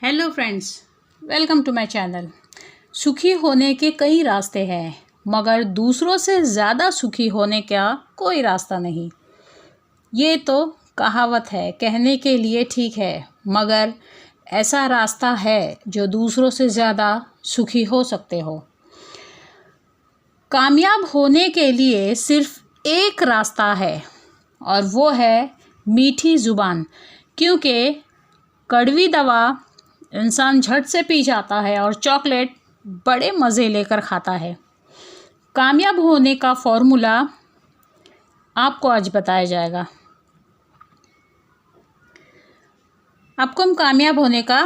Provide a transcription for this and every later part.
Hello friends, welcome to my channel. सुखी होने के कई रास्ते हैं, मगर दूसरों से ज़्यादा सुखी होने का कोई रास्ता नहीं। ये तो कहावत है, कहने के लिए ठीक है, मगर ऐसा रास्ता है जो दूसरों से ज़्यादा सुखी हो सकते हो। कामयाब होने के लिए सिर्फ एक रास्ता है और वो है मीठी ज़ुबान, क्योंकि कड़वी दवा इंसान झट से पी जाता है और चॉकलेट बड़े मज़े लेकर खाता है। कामयाब होने का फॉर्मूला आपको आज बताया जाएगा। आपको हम कामयाब होने का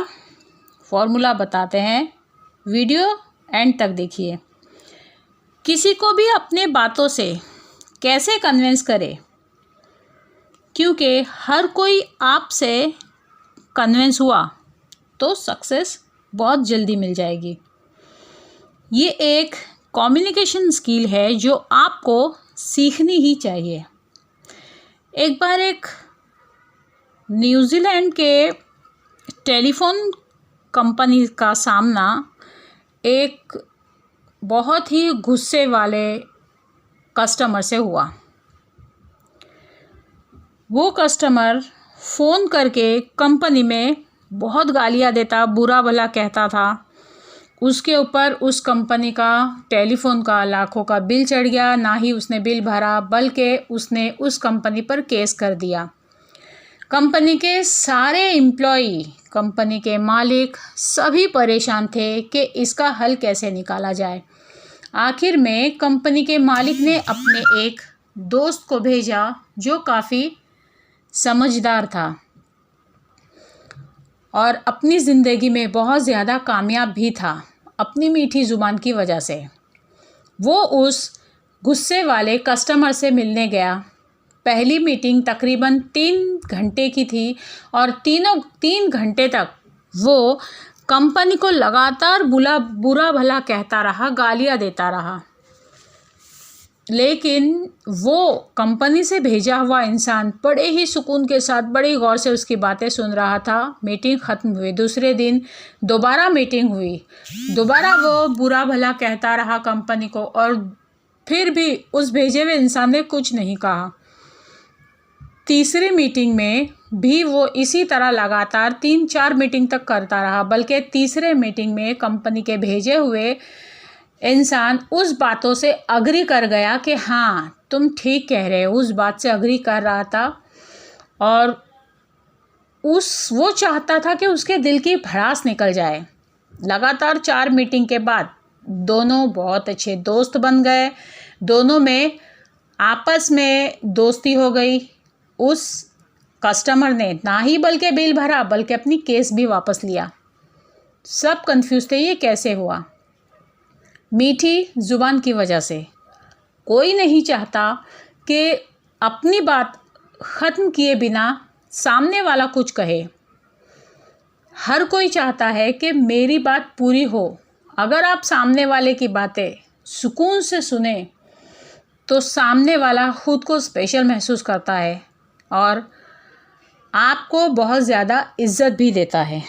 फॉर्मूला बताते हैं, वीडियो एंड तक देखिए। किसी को भी अपने बातों से कैसे कन्विंस करें, क्योंकि हर कोई आपसे कन्विंस हुआ तो सक्सेस बहुत जल्दी मिल जाएगी। ये एक कम्युनिकेशन स्किल है जो आपको सीखनी ही चाहिए। एक बार एक न्यूजीलैंड के टेलीफोन कंपनी का सामना एक बहुत ही गुस्से वाले कस्टमर से हुआ। वो कस्टमर फ़ोन करके कंपनी में बहुत गालियाँ देता, बुरा भला कहता था। उसके ऊपर उस कंपनी का टेलीफोन का लाखों का बिल चढ़ गया। ना ही उसने बिल भरा, बल्कि उसने उस कंपनी पर केस कर दिया। कंपनी के सारे एम्प्लॉई, कंपनी के मालिक सभी परेशान थे कि इसका हल कैसे निकाला जाए। आखिर में कंपनी के मालिक ने अपने एक दोस्त को भेजा जो काफ़ी समझदार था और अपनी ज़िंदगी में बहुत ज़्यादा कामयाब भी था अपनी मीठी ज़ुबान की वजह से। वो उस गुस्से वाले कस्टमर से मिलने गया। पहली मीटिंग तकरीबन 3 घंटे की थी और 3 घंटे तक वो कंपनी को लगातार बुरा भला कहता रहा, गालियाँ देता रहा। लेकिन वो कंपनी से भेजा हुआ इंसान बड़े ही सुकून के साथ, बड़ी गौर से उसकी बातें सुन रहा था। मीटिंग ख़त्म हुई। दूसरे दिन दोबारा मीटिंग हुई। दोबारा वो बुरा भला कहता रहा कंपनी को और फिर भी उस भेजे हुए इंसान ने कुछ नहीं कहा। तीसरी मीटिंग में भी वो इसी तरह लगातार 3-4 मीटिंग तक करता रहा, बल्कि तीसरे मीटिंग में कंपनी के भेजे हुए इंसान उस बातों से अग्री कर गया कि हाँ, तुम ठीक कह रहे हो। उस बात से अग्री कर रहा था और वो चाहता था कि उसके दिल की भड़ास निकल जाए। लगातार 4 मीटिंग के बाद दोनों बहुत अच्छे दोस्त बन गए। दोनों में आपस में दोस्ती हो गई। उस कस्टमर ने ना ही बल्कि बिल भरा, बल्कि अपनी केस भी वापस लिया। सब कंफ्यूज थे, ये कैसे हुआ? मीठी ज़ुबान की वजह से। कोई नहीं चाहता कि अपनी बात ख़त्म किए बिना सामने वाला कुछ कहे। हर कोई चाहता है कि मेरी बात पूरी हो। अगर आप सामने वाले की बातें सुकून से सुने तो सामने वाला खुद को स्पेशल महसूस करता है और आपको बहुत ज़्यादा इज़्ज़त भी देता है।